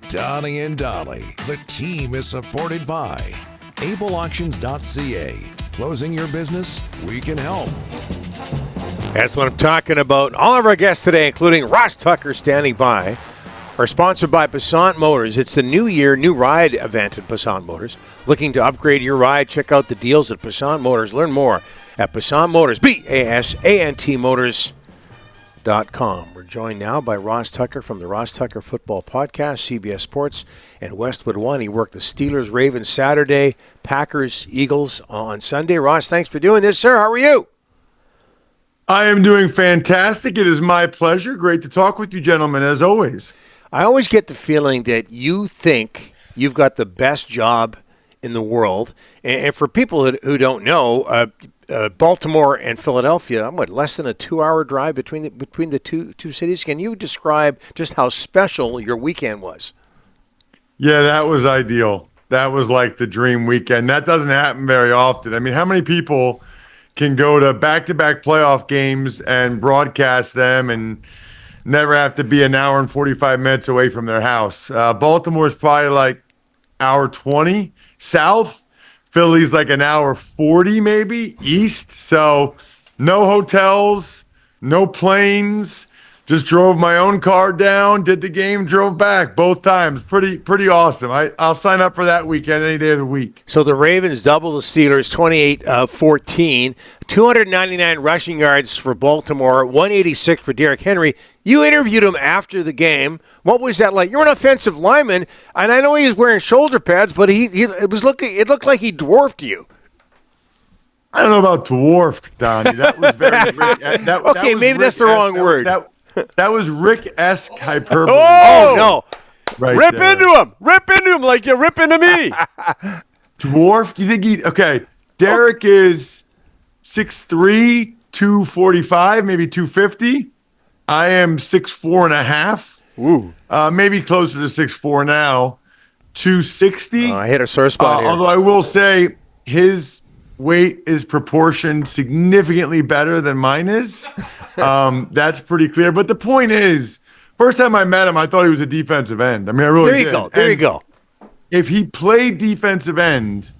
Donnie and Dolly. The team is supported by ableauctions.ca. Closing your business? We can help. That's what I'm talking about. All of our guests today, including Ross Tucker standing by, are sponsored by Passant Motors. It's the New Year, New Ride event at Passant Motors. Looking to upgrade your ride? Check out the deals at Passant Motors. Learn more at Passant Motors, BASANT Motors.com. We're joined now by Ross Tucker from the Ross Tucker Football Podcast, CBS Sports, and Westwood One. He worked the Steelers, Ravens Saturday, Packers, Eagles on Sunday. Ross, thanks for doing this, sir. How are you? I am doing fantastic. It is my pleasure. Great to talk with you, gentlemen, as always. I always get the feeling that you think you've got the best job in the world. And for people who don't know, Baltimore and Philadelphia, less than a 2-hour drive between the two cities? Can you describe just how special your weekend was? Yeah, that was ideal. That was like the dream weekend. That doesn't happen very often. I mean, how many people can go to back-to-back playoff games and broadcast them and never have to be an hour and 45 minutes away from their house? Baltimore's probably like hour 20 south. Philly's like an hour 40 maybe east. So no hotels, no planes. Just drove my own car down, did the game, drove back both times. Pretty awesome. I'll sign up for that weekend any day of the week. So the Ravens double the Steelers 28-14, 299 rushing yards for Baltimore, 186 for Derrick Henry. You interviewed him after the game. What was that like? You're an offensive lineman, and I know he was wearing shoulder pads, but it looked like he dwarfed you. I don't know about dwarfed, Donnie. That was very okay, maybe that's the wrong word. That was Rick-esque hyperbole. Oh, no. Right Rip there. into him like you rip into me. Dwarfed? You think okay, Derek is 6'3", 245, maybe 250. I am 6'4" and a half. Ooh. Maybe closer to 6'4" now. 260. I hit a sore spot here. Although I will say his weight is proportioned significantly better than mine is. That's pretty clear. But the point is, first time I met him, I thought he was a defensive end. I mean, I really did. There you go. If he played defensive end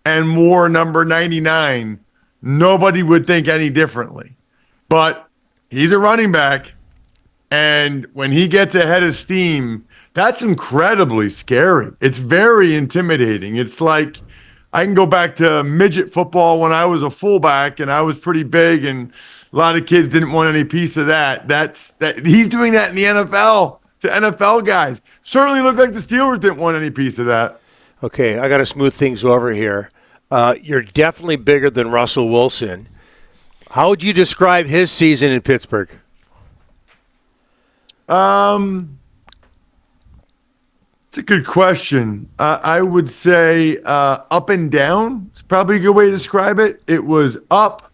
and wore number 99, nobody would think any differently. But he's a running back, and when he gets ahead of steam, that's incredibly scary. It's very intimidating. It's like I can go back to midget football when I was a fullback and I was pretty big, and a lot of kids didn't want any piece of that. He's doing that in the NFL to NFL guys. Certainly looked like the Steelers didn't want any piece of that. Okay, I got to smooth things over here. You're definitely bigger than Russell Wilson. How would you describe his season in Pittsburgh? It's a good question. I would say up and down is probably a good way to describe it. It was up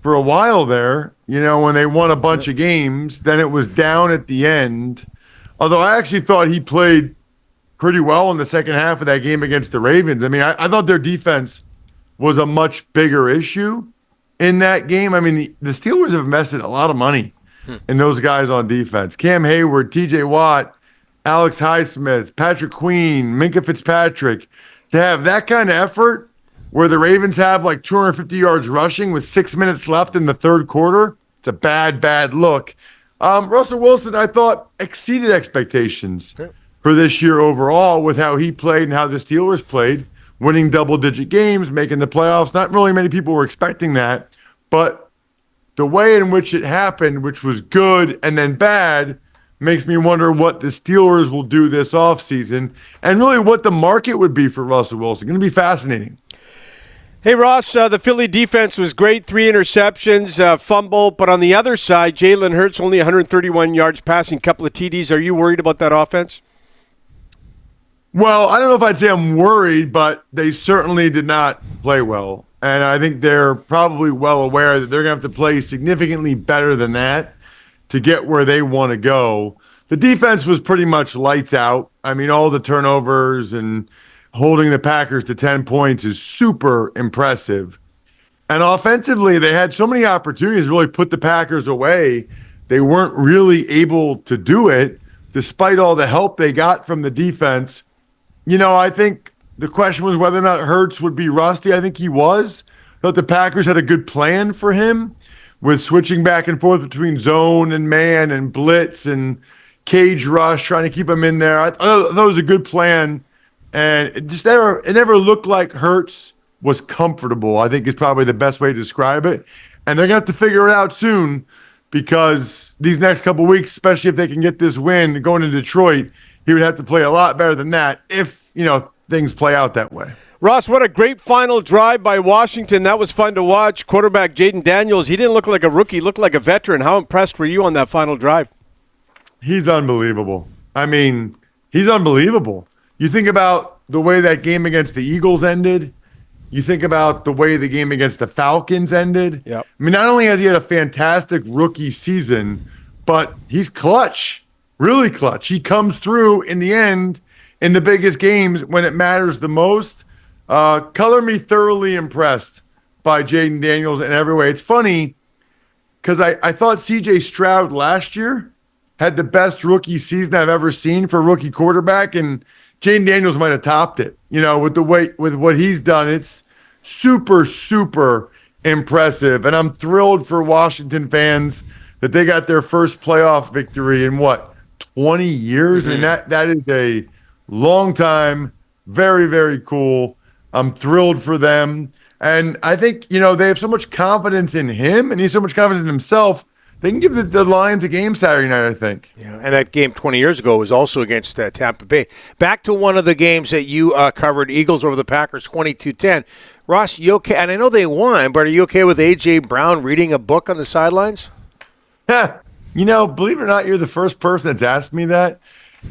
for a while there, when they won a bunch of games. Then it was down at the end. Although I actually thought he played pretty well in the second half of that game against the Ravens. I mean, I thought their defense was a much bigger issue in that game. I mean, the Steelers have invested a lot of money in those guys on defense. Cam Hayward, TJ Watt, Alex Highsmith, Patrick Queen, Minkah Fitzpatrick. To have that kind of effort where the Ravens have like 250 yards rushing with 6 minutes left in the third quarter, it's a bad look. Russell Wilson, I thought, exceeded expectations for this year overall with how he played and how the Steelers played, winning double-digit games, making the playoffs. Not really many people were expecting that, but the way in which it happened, which was good and then bad, makes me wonder what the Steelers will do this offseason and really what the market would be for Russell Wilson. Going to be fascinating. Hey, Ross, the Philly defense was great. 3 interceptions, fumble. But on the other side, Jalen Hurts only 131 yards passing, couple of TDs. Are you worried about that offense? Well, I don't know if I'd say I'm worried, but they certainly did not play well. And I think they're probably well aware that they're going to have to play significantly better than that to get where they want to go. The defense was pretty much lights out. I mean, all the turnovers and holding the Packers to 10 points is super impressive. And offensively, they had so many opportunities to really put the Packers away. They weren't really able to do it. despite all the help they got from the defense. I think the question was whether or not Hurts would be rusty. I think he was. I thought the Packers had a good plan for him with switching back and forth between zone and man and blitz and cage rush, trying to keep him in there. I thought it was a good plan. And it never looked like Hurts was comfortable, I think is probably the best way to describe it. And they're going to have to figure it out soon because these next couple of weeks, especially if they can get this win going to Detroit, he would have to play a lot better than that if, things play out that way. Ross, what a great final drive by Washington. That was fun to watch. Quarterback Jaden Daniels, he didn't look like a rookie, he looked like a veteran. How impressed were you on that final drive? He's unbelievable. I mean, he's unbelievable. You think about the way that game against the Eagles ended. You think about the way the game against the Falcons ended. Yep. I mean, not only has he had a fantastic rookie season, but he's clutch, really clutch. He comes through in the end in the biggest games when it matters the most. Color me thoroughly impressed by Jaden Daniels in every way. It's funny because I thought C.J. Stroud last year had the best rookie season I've ever seen for a rookie quarterback, and Jaden Daniels might have topped it. With what he's done, it's super, super impressive. And I'm thrilled for Washington fans that they got their first playoff victory in 20 years? Mm-hmm. I mean, that is a long time. Very, very cool. I'm thrilled for them. And I think, they have so much confidence in him and he's so much confidence in himself. They can give the Lions a game Saturday night, I think. Yeah, and that game 20 years ago was also against Tampa Bay. Back to one of the games that you covered, Eagles over the Packers, 22-10. Ross, you okay? And I know they won, but are you okay with A.J. Brown reading a book on the sidelines? Believe it or not, you're the first person that's asked me that.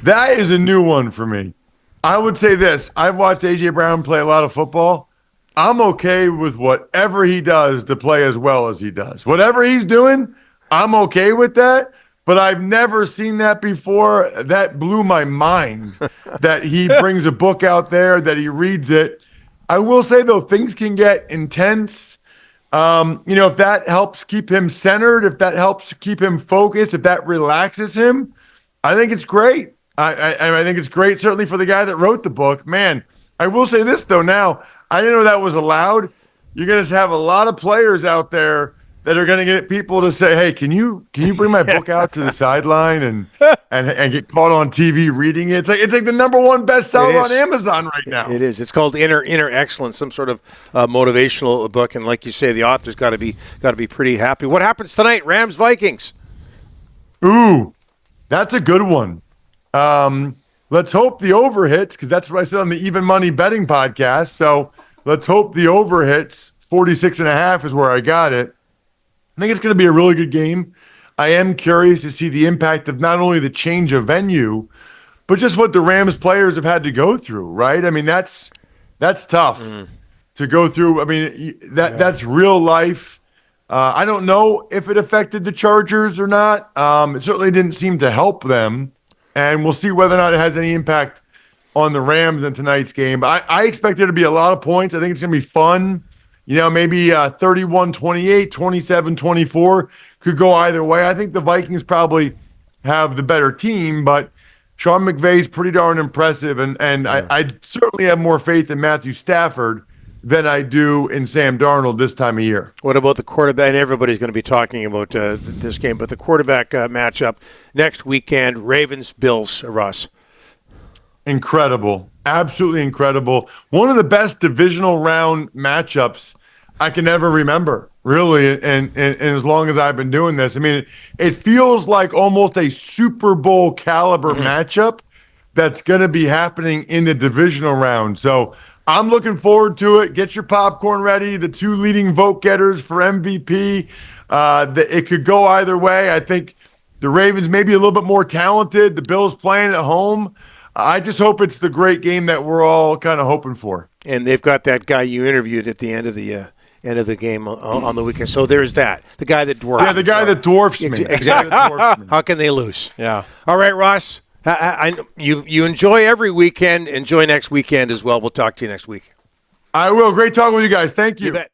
That is a new one for me. I would say this. I've watched A.J. Brown play a lot of football. I'm okay with whatever he does to play as well as he does. Whatever he's doing, I'm okay with that, but I've never seen that before. That blew my mind that he brings a book out there, that he reads it. I will say, though, things can get intense. If that helps keep him centered, if that helps keep him focused, if that relaxes him, I think it's great. I think it's great, certainly for the guy that wrote the book. Man, I will say this, though, now, I didn't know that was allowed. You're going to have a lot of players out there that are going to get people to say, hey, can you bring my book out to the sideline and get caught on TV reading it? It's like the number one bestseller on Amazon right now. It is. It's called Inner Excellence, some sort of motivational book. And like you say, the author's got to be pretty happy. What happens tonight? Rams Vikings. Ooh, that's a good one. Let's hope the over hits, because that's what I said on the Even Money Betting podcast. So let's hope the over hits. 46.5 is where I got it. I think it's going to be a really good game. I am curious to see the impact of not only the change of venue, but just what the Rams players have had to go through, right? I mean, that's tough to go through. I mean, that's real life. I don't know if it affected the Chargers or not. It certainly didn't seem to help them. And we'll see whether or not it has any impact on the Rams in tonight's game. But I expect there to be a lot of points. I think it's going to be fun. Maybe 31-28, 27-24 could go either way. I think the Vikings probably have the better team, but Sean McVay's pretty darn impressive, and I certainly have more faith in Matthew Stafford than I do in Sam Darnold this time of year. What about the quarterback? And everybody's going to be talking about this game, but the quarterback matchup next weekend, Ravens-Bills, Ross. Incredible. Absolutely incredible. One of the best divisional round matchups I can ever remember, really, and as long as I've been doing this. I mean, it feels like almost a Super Bowl caliber matchup that's going to be happening in the divisional round. So I'm looking forward to it. Get your popcorn ready. The two leading vote getters for MVP. It could go either way. I think the Ravens may be a little bit more talented. The Bills playing at home. I just hope it's the great game that we're all kind of hoping for. And they've got that guy you interviewed at the end of the game on the weekend. So there's that. The guy that dwarfs. Yeah, the guy that dwarfs me. Exactly. How can they lose? Yeah. All right, Ross. You enjoy every weekend. Enjoy next weekend as well. We'll talk to you next week. I will. Great talking with you guys. Thank you. You bet.